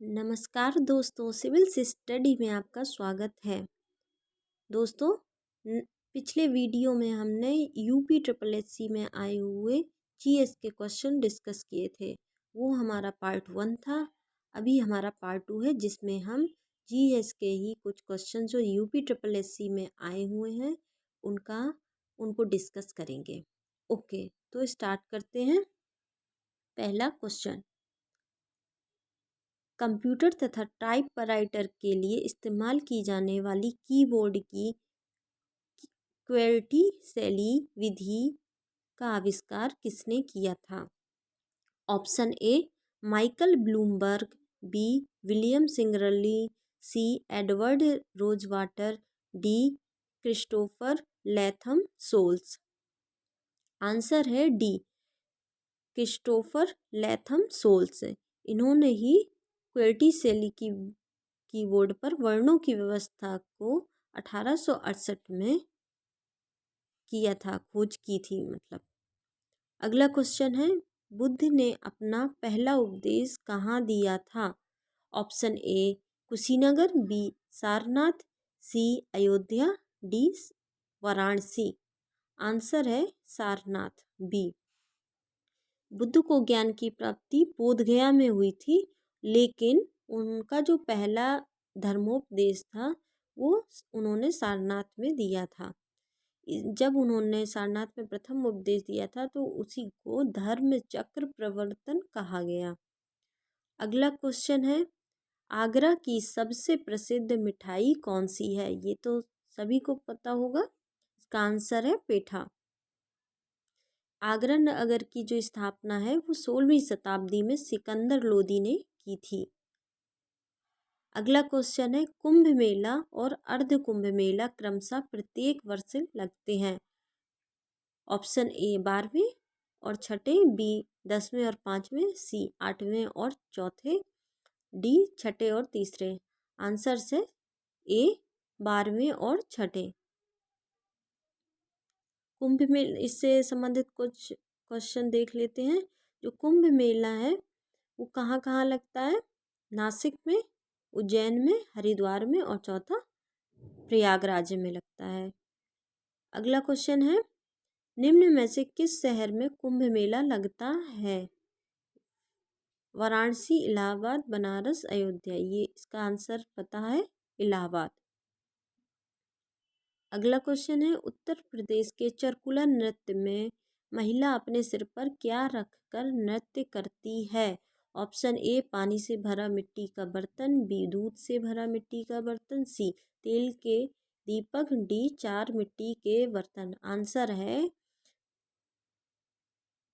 नमस्कार दोस्तों, civil study में आपका स्वागत है। दोस्तों, न- पिछले वीडियो में हमने यूपी ट्रिपल एससी में आए हुए जीएस के क्वेश्चन डिस्कस किए थे। वो हमारा पार्ट 1 था। अभी हमारा पार्ट 2 है जिसमें हम जीएस के ही कुछ क्वेश्चन जो यूपी ट्रिपल एससी में आए हुए हैं उनको डिस्कस करेंगे। ओके, तो स्टार्ट करते हैं। पहला क्वेश्चन, कंप्यूटर तथा टाइपराइटर के लिए इस्तेमाल की जाने वाली कीबोर्ड की क्वेर्टी शैली विधि का आविष्कार किसने किया था? Option A Michael Bloomberg, B William Singerly, C Edward Rosewater, D Christopher Latham Sholes. Answer है डी क्रिस्टोफर लैथम सोल्स। इन्होंने ही क्वेर्टी शैली की कीबोर्ड पर वर्णों की व्यवस्था को 1868 में किया था, खोज की थी मतलब। अगला क्वेश्चन है, बुद्ध ने अपना पहला उपदेश कहाँ दिया था? Option A Kushinagar, B Sarnath, C Ayodhya, D Varanasi. Answer है सारनाथ, बी। बुद्ध को ज्ञान की प्राप्ति बोधगया में हुई थी, लेकिन उनका जो पहला धर्मोपदेश था वो उन्होंने सारनाथ में दिया था। जब उन्होंने सारनाथ में प्रथम उपदेश दिया था तो उसी को धर्म चक्र प्रवर्तन कहा गया। अगला क्वेश्चन है, आगरा की सबसे प्रसिद्ध मिठाई कौन सी है? ये तो सभी को पता होगा। इसका आंसर है पेठा। आगरा नगर की जो स्थापना है वो 16वीं शताब्दी में सिकंदर लोदी ने की थी। अगला क्वेश्चन है, कुंभ मेला और अर्ध कुंभ मेला क्रमशः प्रत्येक वर्ष लगते हैं। ऑप्शन ए 12वें और छठे, बी 10वें और 5वें, सी 8वें और चौथे, डी छठे और तीसरे। आंसर से ए 12वें और छठे। कुंभ मेला, इससे संबंधित कुछ क्वेश्चन देख लेते हैं। जो कुंभ मेला है वो कहाँ कहाँ लगता है? नासिक में, उज्जैन में, हरिद्वार में और चौथा प्रयागराज में लगता है। अगला क्वेश्चन है, निम्न में से किस शहर में कुंभ मेला लगता है? वाराणसी, इलाहाबाद, बनारस, अयोध्या। ये इसका आंसर पता है इलाहाबाद। अगला क्वेश्चन है, उत्तर प्रदेश के चरकुला नृत्य में महिला अपने सिर पर क्या रखकर नृत्य करती है? ऑप्शन ए पानी से भरा मिट्टी का बर्तन, बी दूध से भरा मिट्टी का बर्तन, सी तेल के दीपक, डी 4 मिट्टी के बर्तन। आंसर है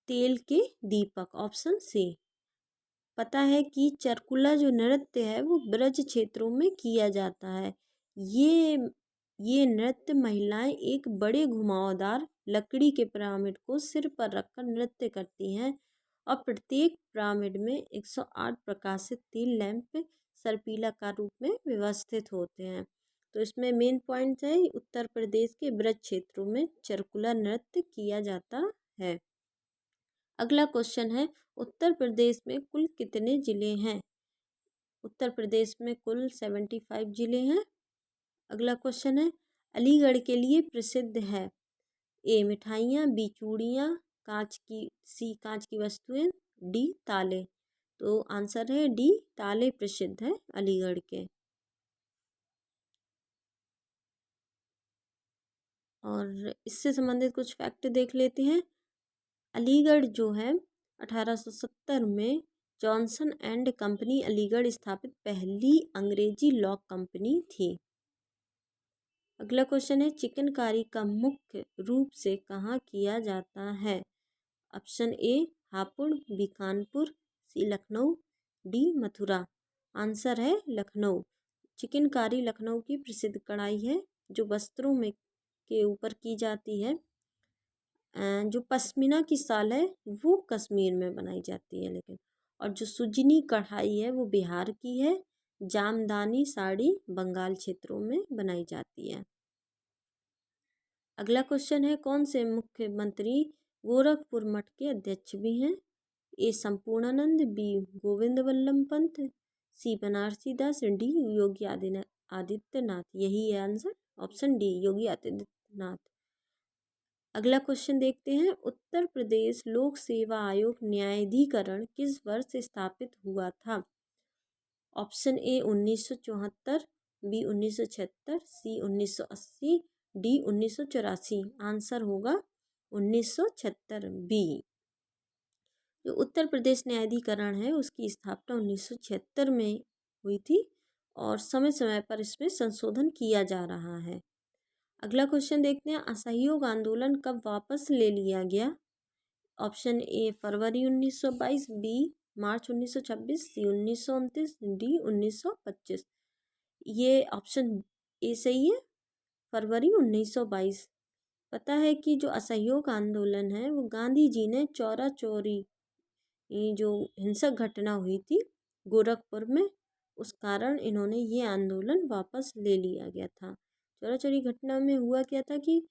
तेल के दीपक, ऑप्शन सी। पता है कि चरकुला जो नृत्य है वो ब्रज क्षेत्रों में किया जाता है। ये ये नृत्य महिलाएं एक बड़े घुमावदार लकड़ी के पिरामिड को सिर पर रखकर नृत्य करती हैं और प्रत्येक पिरामिड में 108 प्रकाशित तेल लैंप सर्पिलाकार रूप में व्यवस्थित होते हैं। तो इसमें मेन पॉइंट है, उत्तर प्रदेश के ब्रज क्षेत्रों में चरकुला नृत्य किया जाता है। अगला क्वेश्चन है, उत्तर प्रदेश में कुल कितने ज़िले हैं? उत्तर प्रदेश में कुल 75 ज़िले हैं। अगला क्वेश्चन है, अलीगढ़ के लिए प्रसिद्ध है? ए मिठाइयाँ, बी चूड़ियाँ, सी कांच की वस्तुएं, डी ताले। तो आंसर है डी ताले प्रसिद्ध है अलीगढ़ के। और इससे संबंधित कुछ फैक्ट देख लेते हैं। अलीगढ़ जो है 1870 में जॉनसन एंड कंपनी अलीगढ़ स्थापित पहली अंग्रेजी लॉ कंपनी थी। अगला क्वेश्चन है, चिकनकारी का मुख्य रूप से कहाँ किया जाता है? Option A Hapur, B Kanpur, C Lucknow, D Mathura. Answer है लखनऊ। चिकनकारी लखनऊ की प्रसिद्ध कढ़ाई है जो वस्त्रों में के ऊपर की जाती है। जो पश्मीना की साल है वो कश्मीर में बनाई जाती है, लेकिन और जो सुजनी कढ़ाई है वो बिहार की है। जामदानी साड़ी बंगाल क्षेत्रों में बनाई जाती है। अगला क्वेश्चन है, कौन से मुख्यमंत्री गोरखपुर मठ के अध्यक्ष भी हैं? ए संपूर्णानंद, बी गोविंद वल्लभ पंत, सी बनारसी दास, डी योगी आदित्यनाथ। यही है answer, option D Yogi Adityanath. अगला क्वेश्चन देखते हैं, उत्तर प्रदेश लोक सेवा आयोग न्यायाधिकरण किस वर्ष स्थापित हुआ था? Option A 1974, B 1976, C 1980, D 1984। Answer होगा 1976 बी। जो उत्तर प्रदेश न्यायाधिकरण है उसकी स्थापना 1976 में हुई थी और समय समय पर इसमें संशोधन किया जा रहा है। अगला क्वेश्चन देखते हैं, असहयोग आंदोलन कब वापस ले लिया गया? ऑप्शन ए फरवरी 1922, बी मार्च 1926, सी 1929, डी 1925। ये ऑप्शन ए सही है, फरवरी 1922। पता है कि जो असहयोग आंदोलन है वो गांधी जी ने चौरा चौरी, ये जो हिंसक घटना हुई थी गोरखपुर में, उस कारण इन्होंने ये आंदोलन वापस ले लिया गया था। चौरा चौरी घटना में हुआ क्या था कि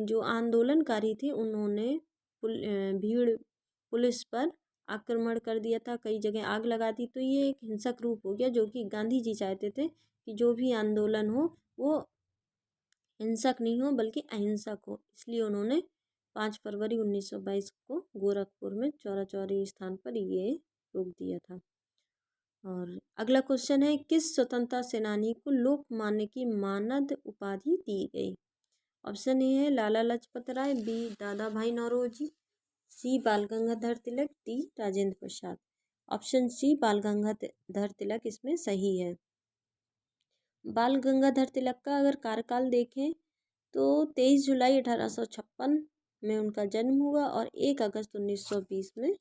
जो आंदोलनकारी थे उन्होंने भीड़ पुलिस पर आक्रमण कर दिया था, कई जगह आग लगा दी। तो ये एक हिंसक रूप हो गया, जो कि गांधी जी चाहते थे कि जो भी आंदोलन हो वो हिंसक नहीं हो बल्कि अहिंसक हो। इसलिए उन्होंने 5 फरवरी 1922 को गोरखपुर में चौरा चौरी स्थान पर ये रोक दिया था। और अगला क्वेश्चन है, किस स्वतंत्रता सेनानी को लोकमान्य की मानद उपाधि दी गई? ऑप्शन ए है लाला लाजपत राय, बी दादा भाई नौरोजी, सी बाल Gangadhar Tilak, D Rajendra Prasad. Option C बाल गंगाधर तिलक इसमें सही है। बाल गंगाधर तिलक का अगर कार्यकाल देखें तो 23 जुलाई 1856 में उनका जन्म हुआ और 1 अगस्त 1920 में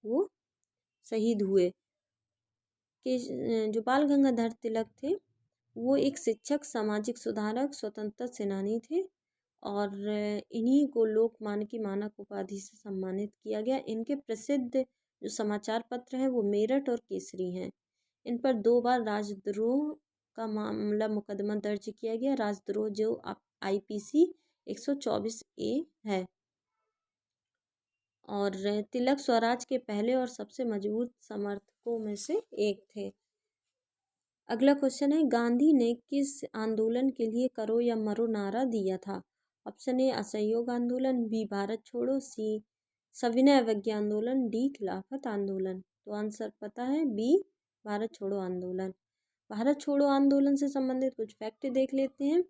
वो शहीद हुए। कि जो बाल गंगाधर तिलक थे वो एक शिक्षक, सामाजिक सुधारक, स्वतंत्रता सेनानी थे और इन्हीं को लोकमान्य की मानक उपाधि से सम्मानित किया गया। इनके प्रसिद्ध जो समाचार पत्र हैं वो मेरठ और केसरी हैं। इन पर 2 बार राजद्रोह का मामला मुकदमा दर्ज किया गया। राजद्रोह जो IPC 124A है। और तिलक स्वराज के पहले और सबसे मजबूत समर्थकों में से एक थे। अगला क्वेश्चन है, गांधी ने किस आंदोलन के लिए करो या मरो नारा दिया था? ऑप्शन ए असहयोग आंदोलन, बी भारत छोड़ो, सी सविनय अवज्ञा आंदोलन, डी खिलाफत आंदोलन। तो आंसर पता है बी भारत छोड़ो आंदोलन। भारत छोड़ो आंदोलन से संबंधित कुछ फैक्ट देख लेते हैं।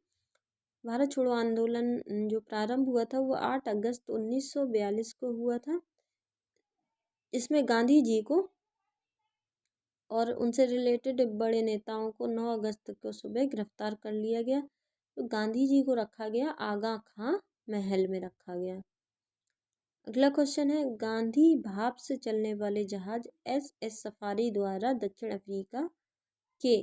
भारत छोड़ो आंदोलन जो प्रारंभ हुआ था वो 8 अगस्त 1942 को हुआ था। इसमें गांधी जी को और उनसे रिलेटेड बड़े नेताओं को 9 अगस्त को सुबह गिरफ्तार कर लिया गया। तो गांधी जी को रखा गया आगा खां महल में रखा गया। अगला क्वेश्चन है, गांधी भाप से चलने वाले जहाज SS सफारी द्वारा दक्षिण अफ्रीका के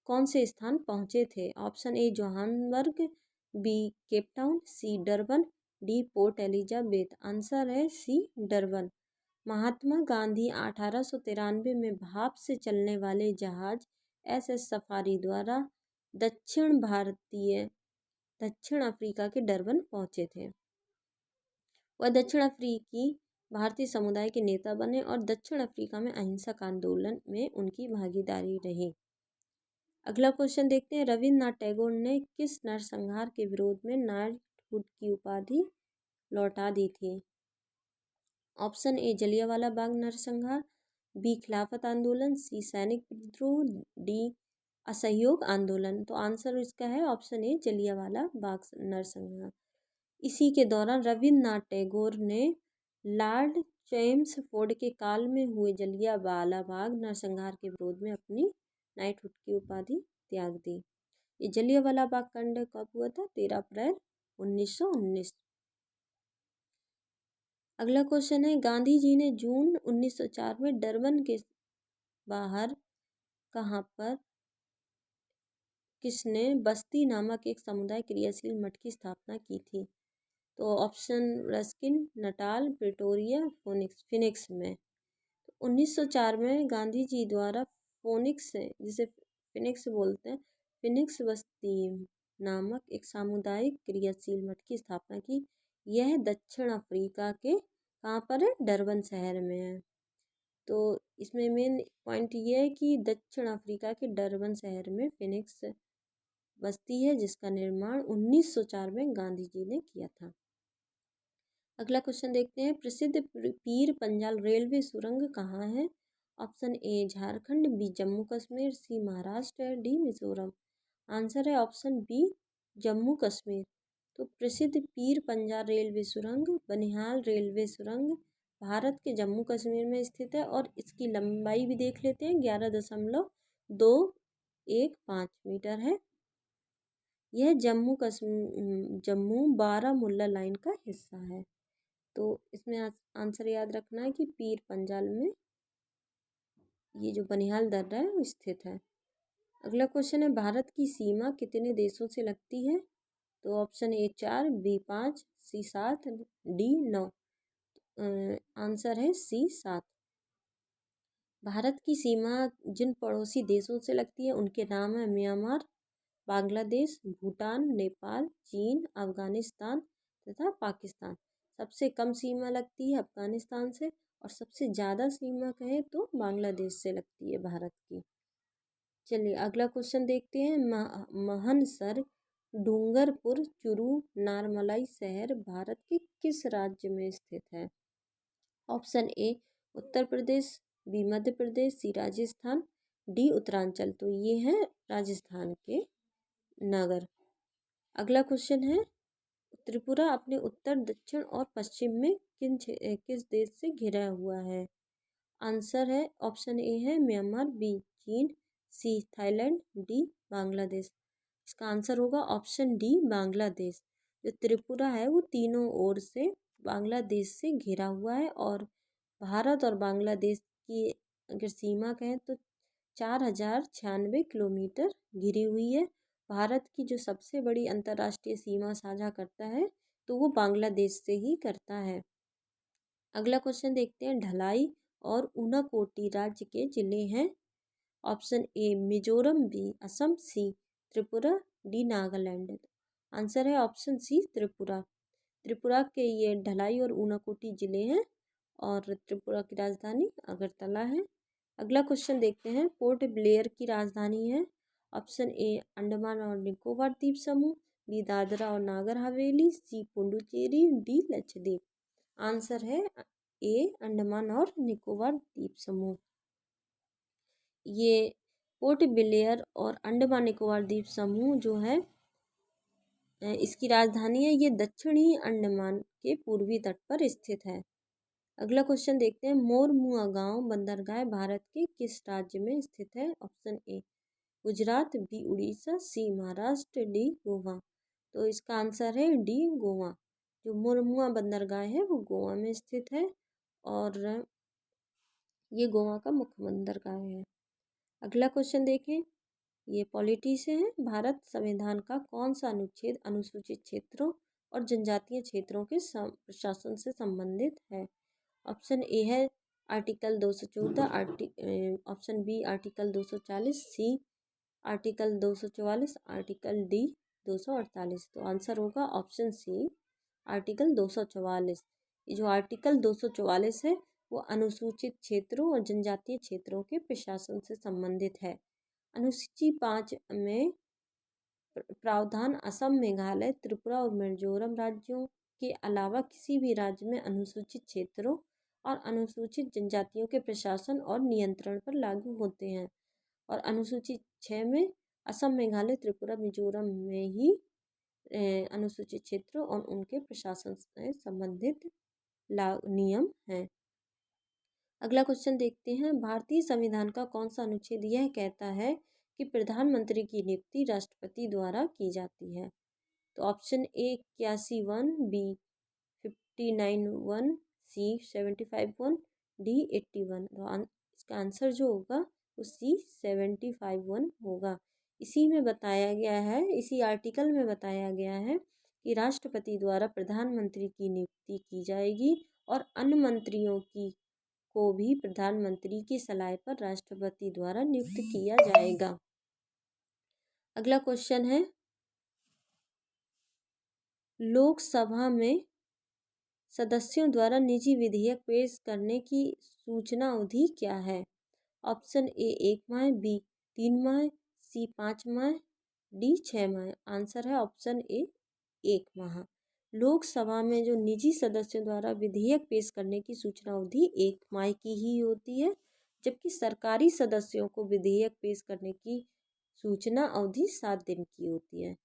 कौन से स्थान पहुंचे थे? Option A Johannesburg, B Cape Town, C Durban, D Port Elizabeth. Answer है सी डरबन। महात्मा गांधी 1893 में भाप से चलने वाले जहाज SS सफारी द्वारा दक्षिण अफ्रीका के डरबन पहुंचे थे। वह दक्षिण अफ्रीकी भारतीय समुदाय के नेता बने और दक्षिण अफ्रीका में अहिंसक आंदोलन में उनकी भागीदारी रही। अगला क्वेश्चन देखते हैं, रविन्द्रनाथ टैगोर ने किस नरसंहार के विरोध में नाइटहुड की उपाधि लौटा दी थी? ऑप्शन ए जलियांवाला बाग नरसंहार, बी खिलाफत आंदोलन, सी सैनिक विद्रोह, डी असहयोग आंदोलन। तो आंसर इसका है ऑप्शन ए जलियांवाला बाग नरसंहार। इसी के दौरान रविन्द्रनाथ टैगोर ने लॉर्ड चेम्सफोर्ड के काल में हुए जलियांवाला बाग नरसंहार के विरोध में अपनी नाइटहुड की उपाधि त्याग दी। ये जलियांवाला बाग कांड कब हुआ था? 13 अप्रैल 1919। अगला क्वेश्चन है, गांधी जी ने जून 1904 में डरबन के बाहर कहाँ पर किसने बस्ती नामक एक समुदाय क्रियाशील मठ की स्थापना की थी? तो option Ruskin, Natal, Pretoria, Phoenix में। तो 1904 में गांधी जी द्वारा फोनिक्स, जिसे फिनिक्स बोलते हैं, फिनिक्स बस्ती नामक एक सामुदायिक क्रियाशील मठ की स्थापना की। यह दक्षिण अफ्रीका के कहाँ पर है? डरबन शहर में है। तो इसमें मेन पॉइंट ये है कि दक्षिण अफ्रीका के डरबन शहर में फिनिक्स बस्ती है जिसका निर्माण 1904 में गांधी जी ने किया था। अगला क्वेश्चन देखते हैं, प्रसिद्ध पीर पंजाल रेलवे सुरंग कहाँ है? Option A Jharkhand, B Jammu Kashmir, C Maharashtra, D Mizoram. Answer है ऑप्शन बी जम्मू कश्मीर। तो प्रसिद्ध पीर पंजाल रेलवे सुरंग बनिहाल रेलवे सुरंग भारत के जम्मू कश्मीर में स्थित है और इसकी लंबाई भी देख लेते हैं, 11.215 मीटर है। यह जम्मू बारामूला लाइन का हिस्सा है। तो इसमें आंसर याद रखना है कि पीर पंजाल में ये जो बनिहाल दर्रा है वो स्थित है। अगला क्वेश्चन है, भारत की सीमा कितने देशों से लगती है? तो option A 4, B 5, C 7, D 9। Answer है सी 7। भारत की सीमा जिन पड़ोसी देशों से लगती है उनके नाम है म्यांमार, बांग्लादेश, भूटान, नेपाल, चीन, अफगानिस्तान तथा पाकिस्तान। सबसे कम सीमा लगती है अफगानिस्तान से और सबसे ज़्यादा सीमा कहें तो बांग्लादेश से लगती है भारत की। चलिए अगला क्वेश्चन देखते हैं, महनसर डूंगरपुर चुरू नारमलाई शहर भारत के किस राज्य में स्थित है? Option A Uttar Pradesh, B Madhya Pradesh, C Rajasthan, D Uttaranchal. तो ये हैं राजस्थान के नगर। अगला क्वेश्चन है, त्रिपुरा अपने उत्तर, दक्षिण और पश्चिम में किस देश से घिरा हुआ है? आंसर है ऑप्शन ए है म्यांमार, बी चीन, सी थाईलैंड, डी बांग्लादेश। इसका आंसर होगा ऑप्शन डी बांग्लादेश। जो त्रिपुरा है वो तीनों ओर से बांग्लादेश से घिरा हुआ है और भारत और बांग्लादेश की अगर सीमा कहें तो 4096 किलोमीटर घिरी हुई है। भारत की जो सबसे बड़ी अंतर्राष्ट्रीय सीमा साझा करता है तो वो बांग्लादेश से ही करता है। अगला क्वेश्चन देखते हैं, ढलाई और ऊनाकोटी राज्य के जिले हैं। Option A Mizoram, B Assam, C Tripura, D Nagaland. Answer है ऑप्शन सी त्रिपुरा। त्रिपुरा के ये ढलाई और ऊनाकोटी जिले हैं और त्रिपुरा की राजधानी अगरतला है। अगला क्वेश्चन देखते हैं, पोर्ट ब्लेयर की राजधानी है। ऑप्शन ए अंडमान और निकोबार द्वीप समूह, बी दादरा और नागर हवेली, सी पुडुचेरी, डी लक्षद्वीप। आंसर है ए अंडमान और निकोबार द्वीप समूह। ये पोर्ट ब्लेयर और अंडमान निकोबार द्वीप समूह जो है इसकी राजधानी है, ये दक्षिणी अंडमान के पूर्वी तट पर स्थित है। अगला क्वेश्चन देखते हैं, मोरमुआ गांव बंदरगाह भारत के किस राज्य में स्थित है? Option A Gujarat, B Orissa, C Maharashtra, D Goa. तो इसका आंसर है डी गोवा। जो मोरमुआ बंदरगाह है वो गोवा में स्थित है और ये गोवा का मुख्य बंदरगाह है। अगला क्वेश्चन देखें, ये पॉलिटी से है, भारत संविधान का कौन सा अनुच्छेद अनुसूचित क्षेत्रों और जनजातीय क्षेत्रों के प्रशासन से संबंधित है? ऑप्शन ए है article 214, option B article 240, C article 244, article D 248। तो आंसर होगा ऑप्शन सी आर्टिकल 244। ये जो आर्टिकल 244 है वो अनुसूचित क्षेत्रों और जनजातीय क्षेत्रों के प्रशासन से संबंधित है। अनुसूची 5 में प्रावधान असम, मेघालय, त्रिपुरा और मिजोरम राज्यों के अलावा किसी भी राज्य में अनुसूचित क्षेत्रों और अनुसूचित जनजातियों के प्रशासन और नियंत्रण पर लागू होते हैं। और अनुसूची 6 में असम, मेघालय, त्रिपुरा, मिजोरम में ही अनुसूचित क्षेत्रों और उनके प्रशासन से संबंधित नियम हैं। अगला क्वेश्चन देखते हैं, भारतीय संविधान का कौन सा अनुच्छेद यह कहता है कि प्रधानमंत्री की नियुक्ति राष्ट्रपति द्वारा की जाती है? तो option A 81(1), B 59(1), C 75(1), D 81। तो इसका आंसर जो होगा वो सी 75(1) होगा। इसी में बताया गया है, इसी आर्टिकल में बताया गया है कि राष्ट्रपति द्वारा प्रधानमंत्री की नियुक्ति की जाएगी और अन्य मंत्रियों की को भी प्रधानमंत्री की सलाह पर राष्ट्रपति द्वारा नियुक्त किया जाएगा। अगला क्वेश्चन है, लोकसभा में सदस्यों द्वारा निजी विधेयक पेश करने की सूचना अवधि क्या है? ऑप्शन ए 1 माह, बी 3 माह, सी 5 माह, डी 6 माह। आंसर है ऑप्शन ए 1 माह। लोकसभा में जो निजी सदस्यों द्वारा विधेयक पेश करने की सूचना अवधि 1 माह की ही होती है, जबकि सरकारी सदस्यों को विधेयक पेश करने की सूचना अवधि 7 दिन की होती है।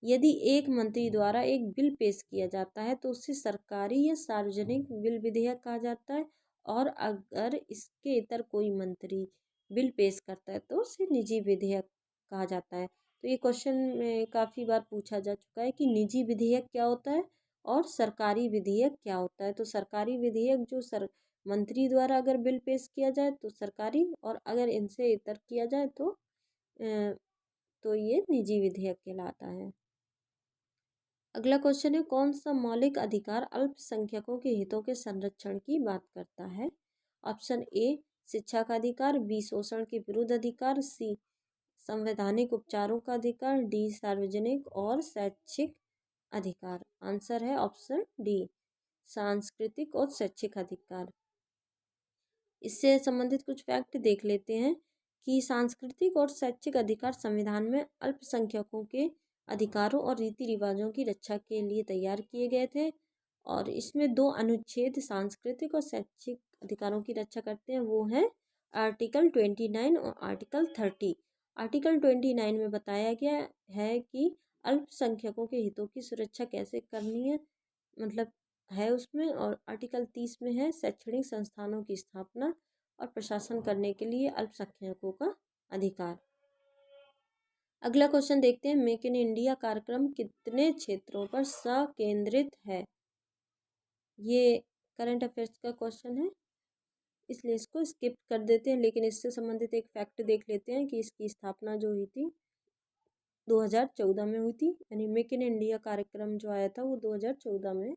यदि एक मंत्री द्वारा एक बिल पेश किया जाता है तो उसे सरकारी या सार्वजनिक बिल विधेयक कहा जाता है, और अगर इसके इतर कोई मंत्री बिल पेश करता है तो उसे निजी विधेयक कहा जाता है। तो ये क्वेश्चन में काफ़ी बार पूछा जा चुका है कि निजी विधेयक क्या होता है और सरकारी विधेयक क्या होता है। तो सरकारी विधेयक जो मंत्री द्वारा अगर बिल पेश किया जाए तो सरकारी, और अगर इनसे इतर किया जाए तो ये निजी विधेयक कहलाता है। अगला क्वेश्चन है, कौन सा मौलिक अधिकार अल्पसंख्यकों के हितों के संरक्षण की बात करता है? ऑप्शन ए शिक्षा का अधिकार, बी शोषण के विरुद्ध अधिकार, सी संवैधानिक उपचारों का अधिकार, डी सार्वजनिक और शैक्षिक अधिकार। आंसर है ऑप्शन डी सांस्कृतिक और शैक्षिक अधिकार। इससे संबंधित कुछ फैक्ट देख लेते हैं कि सांस्कृतिक और शैक्षिक अधिकार संविधान में अल्पसंख्यकों के अधिकारों और रीति रिवाजों की रक्षा के लिए तैयार किए गए थे, और इसमें 2 अनुच्छेद सांस्कृतिक और शैक्षिक अधिकारों की रक्षा करते हैं। वो है आर्टिकल 29 और आर्टिकल 30। आर्टिकल 29 में बताया गया है कि अल्पसंख्यकों के हितों की सुरक्षा कैसे करनी है, मतलब है उसमें। और आर्टिकल 30 में है शैक्षणिक संस्थानों की स्थापना और प्रशासन करने के लिए अल्पसंख्यकों का अधिकार। अगला क्वेश्चन देखते हैं, मेक इन इंडिया कार्यक्रम कितने क्षेत्रों पर संकेंद्रित है? ये करंट अफेयर्स का क्वेश्चन है, इसलिए इसको स्किप कर देते हैं, लेकिन इससे संबंधित एक फैक्ट देख लेते हैं कि इसकी स्थापना जो हुई थी 2014 में हुई थी। यानी मेक इन इंडिया कार्यक्रम जो आया था वो 2014 में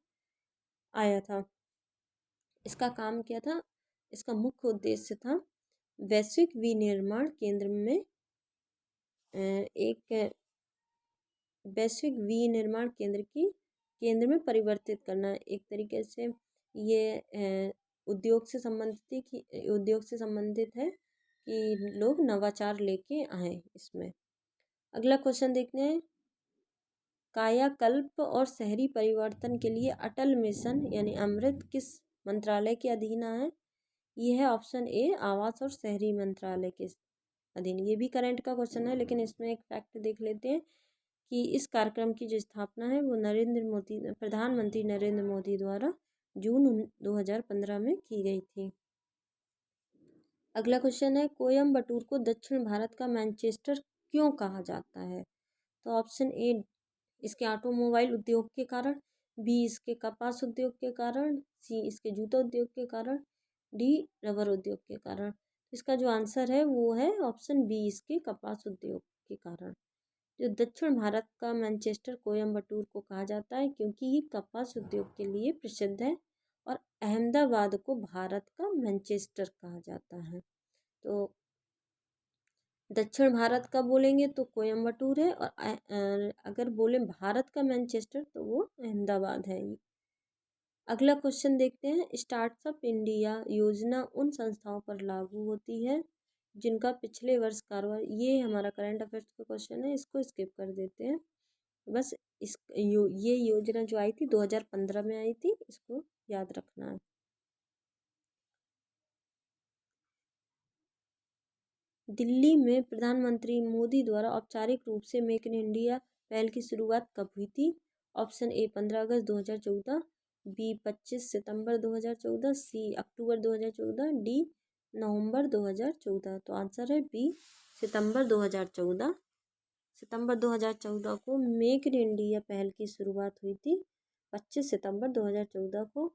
आया था। इसका काम क्या था? इसका मुख्य उद्देश्य था वैश्विक विनिर्माण केंद्र में एक वैश्विक विनिर्माण केंद्र में परिवर्तित करना। एक तरीके से ये उद्योग से संबंधित है कि लोग नवाचार लेके आए इसमें। अगला क्वेश्चन देखते हैं, कायाकल्प और शहरी परिवर्तन के लिए अटल मिशन यानी अमृत किस मंत्रालय के अधीन है? ये है ऑप्शन ए आवास और शहरी मंत्रालय के अधीन। ये भी करंट का क्वेश्चन है, लेकिन इसमें एक फैक्ट देख लेते हैं कि इस कार्यक्रम की जो स्थापना है वो प्रधानमंत्री नरेंद्र मोदी द्वारा जून 2015 में की गई थी। अगला क्वेश्चन है, कोयम्बटूर को दक्षिण भारत का मैनचेस्टर क्यों कहा जाता है? तो ऑप्शन ए इसके ऑटोमोबाइल उद्योग के कारण, बी इसके कपास उद्योग के कारण, सी इसके जूता उद्योग के कारण, डी रबर उद्योग के कारण। इसका जो आंसर है वो है ऑप्शन बी इसके कपास उद्योग के कारण। जो दक्षिण भारत का मैनचेस्टर कोयम्बटूर को कहा जाता है क्योंकि ये कपास उद्योग के लिए प्रसिद्ध है, और अहमदाबाद को भारत का मैनचेस्टर कहा जाता है। तो दक्षिण भारत का बोलेंगे तो कोयम्बटूर है, और अगर बोले भारत का मैनचेस्टर तो वो अहमदाबाद है। अगला क्वेश्चन देखते हैं, स्टार्टअप इंडिया योजना उन संस्थाओं पर लागू होती है जिनका पिछले वर्ष कारोबार। ये हमारा करंट अफेयर्स का क्वेश्चन है, इसको स्किप कर देते हैं। बस ये योजना जो आई थी 2015 में आई थी, इसको याद रखना है। दिल्ली में प्रधानमंत्री मोदी द्वारा औपचारिक रूप से मेक इन इंडिया पहल की शुरुआत कब हुई थी? ऑप्शन ए 15 अगस्त 2014, बी 25 सितंबर 2014, सी अक्टूबर 2014, डी नवंबर 2014। तो आंसर है बी सितंबर 2014। सितंबर 2014 को मेक इन इंडिया पहल की शुरुआत हुई थी, 25 सितंबर 2014 को।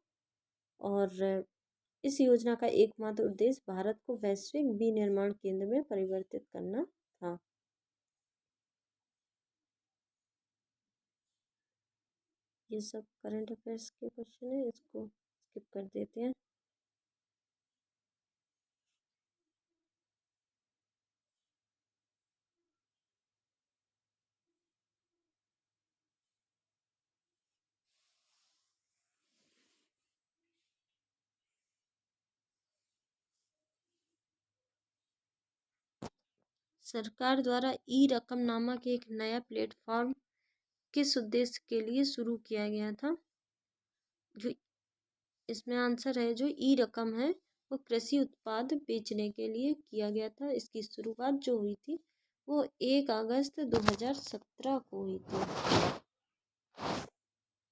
और इस योजना का एकमात्र उद्देश्य भारत को वैश्विक विनिर्माण केंद्र में परिवर्तित करना था। ये सब करंट अफेयर्स के क्वेश्चन है, इसको स्किप कर देते हैं। सरकार द्वारा ई रकम नामक एक नया प्लेटफॉर्म किस उद्देश्य के लिए शुरू किया गया था? जो इसमें आंसर है, जो ई रकम है वो कृषि उत्पाद बेचने के लिए किया गया था। इसकी शुरुआत जो हुई थी वो 1 अगस्त 2017 को हुई थी।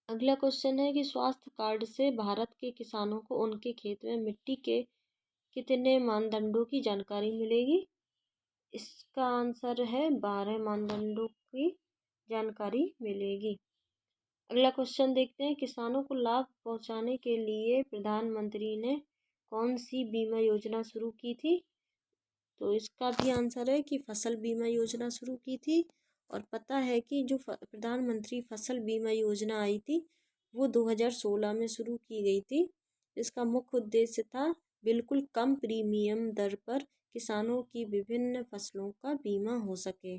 अगला क्वेश्चन है कि स्वास्थ्य कार्ड से भारत के किसानों को उनके खेत में मिट्टी के कितने मानदंडों की जानकारी मिलेगी? इसका आंसर है 12 मानदंडों की जानकारी मिलेगी। अगला क्वेश्चन देखते हैं, किसानों को लाभ पहुंचाने के लिए प्रधानमंत्री ने कौन सी बीमा योजना शुरू की थी? तो इसका भी आंसर है कि फसल बीमा योजना शुरू की थी। और पता है कि जो प्रधानमंत्री फसल बीमा योजना आई थी वो 2016 में शुरू की गई थी। इसका मुख्य उद्देश्य था बिल्कुल कम प्रीमियम दर पर किसानों की विभिन्न फसलों का बीमा हो सके।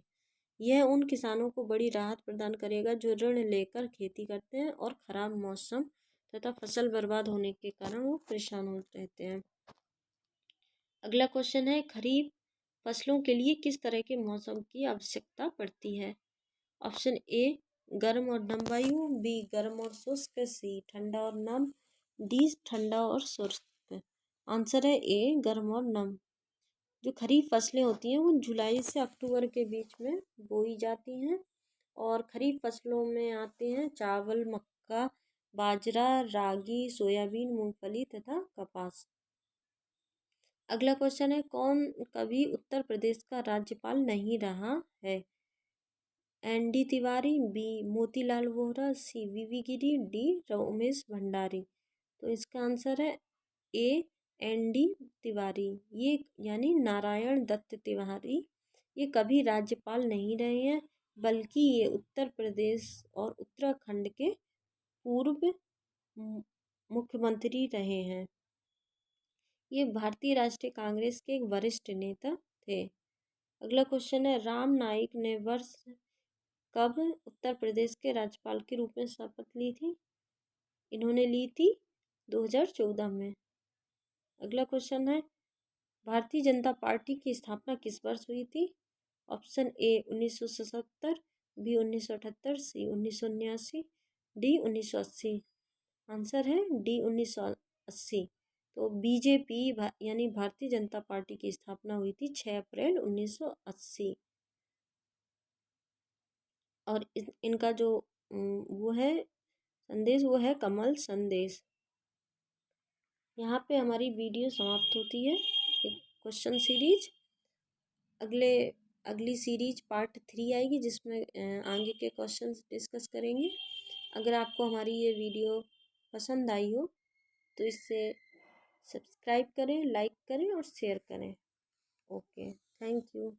यह उन किसानों को बड़ी राहत प्रदान करेगा जो ऋण लेकर खेती करते हैं और खराब मौसम तथा फसल बर्बाद होने के कारण वो परेशान हो रहते हैं। अगला क्वेश्चन है, खरीफ फसलों के लिए किस तरह के मौसम की आवश्यकता पड़ती है? ऑप्शन ए गर्म और नम वायु, बी गर्म और शुष्क, सी ठंडा और नम, डी ठंडा और शुष्क। आंसर है ए गर्म और नम। जो खरीफ फसलें होती हैं वो जुलाई से अक्टूबर के बीच में बोई जाती हैं। और खरीफ फसलों में आते हैं चावल, मक्का, बाजरा, रागी, सोयाबीन, मूंगफली तथा कपास। अगला क्वेश्चन है, कौन कभी उत्तर प्रदेश का राज्यपाल नहीं रहा है? N D. Tiwari, B Motilal Vohra, C V Giri, D Ramesh Bhandari. तो इसका आंसर है ए एन.डी. तिवारी। ये यानी नारायण दत्त तिवारी ये कभी राज्यपाल नहीं रहे हैं, बल्कि ये उत्तर प्रदेश और उत्तराखंड के पूर्व मुख्यमंत्री रहे हैं। ये भारतीय राष्ट्रीय कांग्रेस के एक वरिष्ठ नेता थे। अगला क्वेश्चन है, राम नाईक ने वर्ष कब उत्तर प्रदेश के राज्यपाल के रूप में शपथ ली थी? इन्होंने ली थी 2014 में। अगला क्वेश्चन है, भारतीय जनता पार्टी की स्थापना किस वर्ष हुई थी? Option A 1977, B 1978, C 1979, D 1980। Answer है डी 1980। तो बीजेपी यानी भारतीय जनता पार्टी की स्थापना हुई थी 6 अप्रैल 1980। और इनका जो वो है संदेश, वो है कमल संदेश। यहाँ पे हमारी वीडियो समाप्त होती है, एक क्वेश्चन सीरीज। अगली सीरीज पार्ट 3 आएगी जिसमें आगे के क्वेश्चंस डिस्कस करेंगे। अगर आपको हमारी ये वीडियो पसंद आई हो तो इसे सब्सक्राइब करें, लाइक करें और शेयर करें। Okay, thank you.